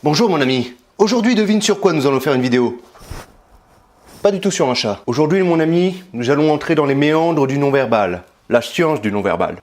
Bonjour mon ami, aujourd'hui devine sur quoi nous allons faire une vidéo. Pas du tout sur un chat. Aujourd'hui mon ami, nous allons entrer dans les méandres du non-verbal, la science du non-verbal.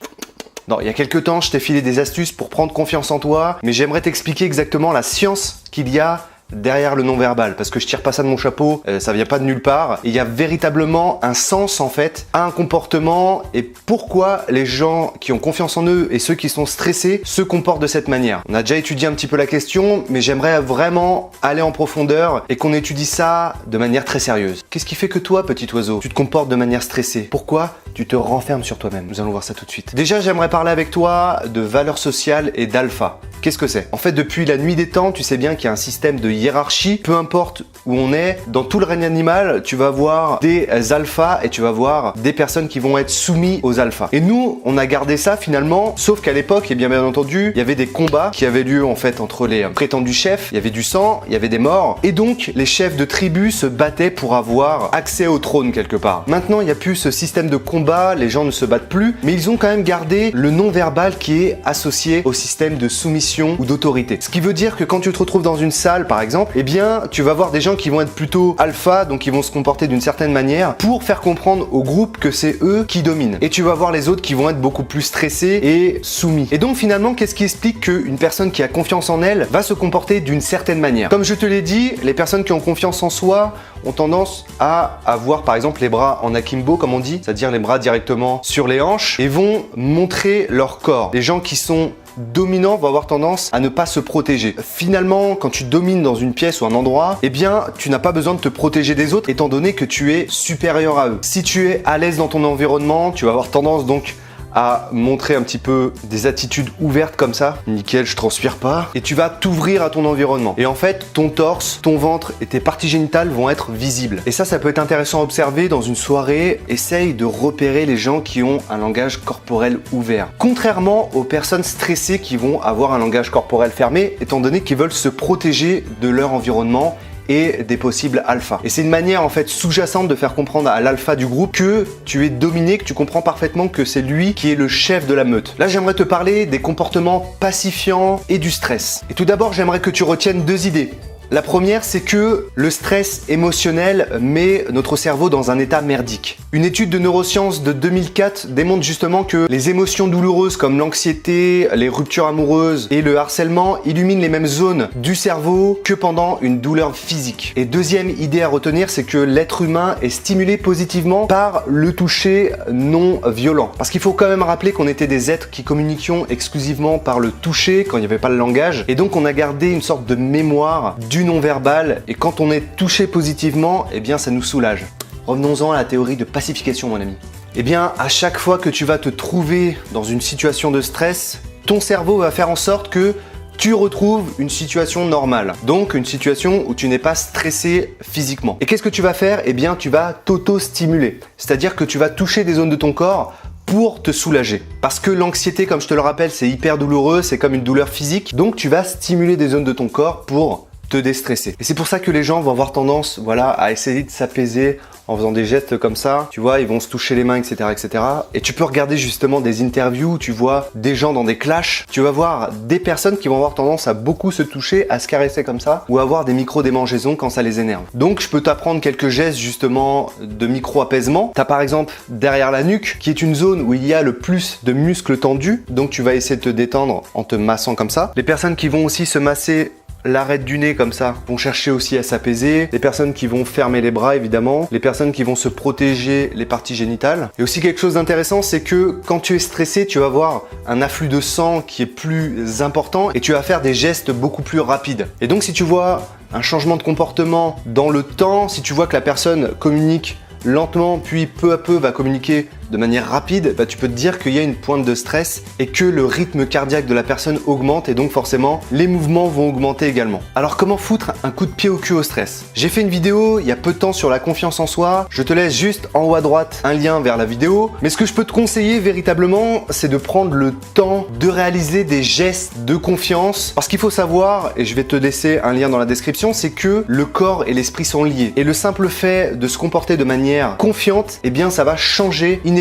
Non, il y a quelques temps, je t'ai filé des astuces pour prendre confiance en toi, mais j'aimerais t'expliquer exactement la science qu'il y a derrière le non-verbal, parce que je tire pas ça de mon chapeau, ça vient pas de nulle part. Il y a véritablement un sens en fait, à un comportement et pourquoi les gens qui ont confiance en eux et ceux qui sont stressés se comportent de cette manière. On a déjà étudié un petit peu la question, mais j'aimerais vraiment aller en profondeur et qu'on étudie ça de manière très sérieuse. Qu'est-ce qui fait que toi, petit oiseau, tu te comportes de manière stressée? Pourquoi tu te renfermes sur toi-même? Nous allons voir ça tout de suite. Déjà, j'aimerais parler avec toi de valeurs sociales et d'alpha. Qu'est-ce que c'est? En fait, depuis la nuit des temps, tu sais bien qu'il y a un système de hiérarchie. Peu importe où on est, dans tout le règne animal, tu vas voir des alphas et tu vas voir des personnes qui vont être soumises aux alphas. Et nous, on a gardé ça finalement, sauf qu'à l'époque, et bien entendu, il y avait des combats qui avaient lieu en fait entre les prétendus chefs. Il y avait du sang, il y avait des morts. Et donc, les chefs de tribus se battaient pour avoir accès au trône quelque part. Maintenant, il n'y a plus ce système de combat, les gens ne se battent plus, mais ils ont quand même gardé le non-verbal qui est associé au système de soumission ou d'autorité. Ce qui veut dire que quand tu te retrouves dans une salle par exemple, eh bien tu vas voir des gens qui vont être plutôt alpha, donc ils vont se comporter d'une certaine manière pour faire comprendre au groupe que c'est eux qui dominent. Et tu vas voir les autres qui vont être beaucoup plus stressés et soumis. Et donc finalement, qu'est-ce qui explique qu'une personne qui a confiance en elle va se comporter d'une certaine manière? Comme je te l'ai dit, les personnes qui ont confiance en soi ont tendance à avoir par exemple les bras en akimbo comme on dit, c'est-à-dire les bras directement sur les hanches et vont montrer leur corps. Les gens qui sont dominants vont avoir tendance à ne pas se protéger. Finalement, quand tu domines dans une pièce ou un endroit, eh bien, tu n'as pas besoin de te protéger des autres étant donné que tu es supérieur à eux. Si tu es à l'aise dans ton environnement, tu vas avoir tendance donc à montrer un petit peu des attitudes ouvertes comme ça. Nickel, je transpire pas. Et tu vas t'ouvrir à ton environnement. Et en fait, ton torse, ton ventre et tes parties génitales vont être visibles. Et ça peut être intéressant à observer dans une soirée. Essaye de repérer les gens qui ont un langage corporel ouvert. Contrairement aux personnes stressées qui vont avoir un langage corporel fermé, étant donné qu'ils veulent se protéger de leur environnement et des possibles alphas. Et c'est une manière en fait sous-jacente de faire comprendre à l'alpha du groupe que tu es dominé, que tu comprends parfaitement que c'est lui qui est le chef de la meute. Là, j'aimerais te parler des comportements pacifiants et du stress. Et tout d'abord, j'aimerais que tu retiennes deux idées. La première, c'est que le stress émotionnel met notre cerveau dans un état merdique. Une étude de neurosciences de 2004 démontre justement que les émotions douloureuses comme l'anxiété, les ruptures amoureuses et le harcèlement illuminent les mêmes zones du cerveau que pendant une douleur physique. Et deuxième idée à retenir, c'est que l'être humain est stimulé positivement par le toucher non violent. Parce qu'il faut quand même rappeler qu'on était des êtres qui communiquions exclusivement par le toucher quand il n'y avait pas le langage. Et donc on a gardé une sorte de mémoire du non-verbal, et quand on est touché positivement, eh bien ça nous soulage. Revenons-en à la théorie de pacification, mon ami. Eh bien, à chaque fois que tu vas te trouver dans une situation de stress, ton cerveau va faire en sorte que tu retrouves une situation normale. Donc une situation où tu n'es pas stressé physiquement. Et qu'est-ce que tu vas faire? Eh bien, tu vas t'auto-stimuler. C'est-à-dire que tu vas toucher des zones de ton corps pour te soulager. Parce que l'anxiété, comme je te le rappelle, c'est hyper douloureux, c'est comme une douleur physique. Donc tu vas stimuler des zones de ton corps pour te déstresser. Et c'est pour ça que les gens vont avoir tendance, voilà, à essayer de s'apaiser en faisant des gestes comme ça. Tu vois, ils vont se toucher les mains, etc., etc. Et tu peux regarder justement des interviews où tu vois des gens dans des clashs. Tu vas voir des personnes qui vont avoir tendance à beaucoup se toucher, à se caresser comme ça, ou avoir des micro-démangeaisons quand ça les énerve. Donc, je peux t'apprendre quelques gestes justement de micro-apaisement. T'as par exemple derrière la nuque, qui est une zone où il y a le plus de muscles tendus. Donc, tu vas essayer de te détendre en te massant comme ça. Les personnes qui vont aussi se masser l'arête du nez comme ça vont chercher aussi à s'apaiser. Les personnes qui vont fermer les bras évidemment. Les personnes qui vont se protéger les parties génitales. Et aussi quelque chose d'intéressant, c'est que quand tu es stressé, tu vas avoir un afflux de sang qui est plus important et tu vas faire des gestes beaucoup plus rapides. Et donc si tu vois un changement de comportement dans le temps, si tu vois que la personne communique lentement puis peu à peu va communiquer de manière rapide, tu peux te dire qu'il y a une pointe de stress et que le rythme cardiaque de la personne augmente et donc forcément les mouvements vont augmenter également. Alors comment foutre un coup de pied au cul au stress? J'ai fait une vidéo il y a peu de temps sur la confiance en soi, je te laisse juste en haut à droite un lien vers la vidéo, mais ce que je peux te conseiller véritablement, c'est de prendre le temps de réaliser des gestes de confiance, parce qu'il faut savoir, et je vais te laisser un lien dans la description, c'est que le corps et l'esprit sont liés et le simple fait de se comporter de manière confiante, eh bien ça va changer inévitablement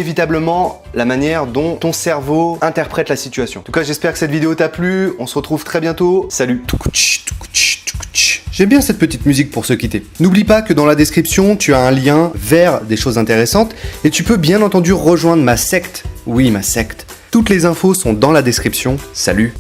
la manière dont ton cerveau interprète la situation. En tout cas, j'espère que cette vidéo t'a plu. On se retrouve très bientôt. Salut! J'aime bien cette petite musique pour se quitter. N'oublie pas que dans la description, tu as un lien vers des choses intéressantes et tu peux bien entendu rejoindre ma secte. Oui, ma secte. Toutes les infos sont dans la description. Salut!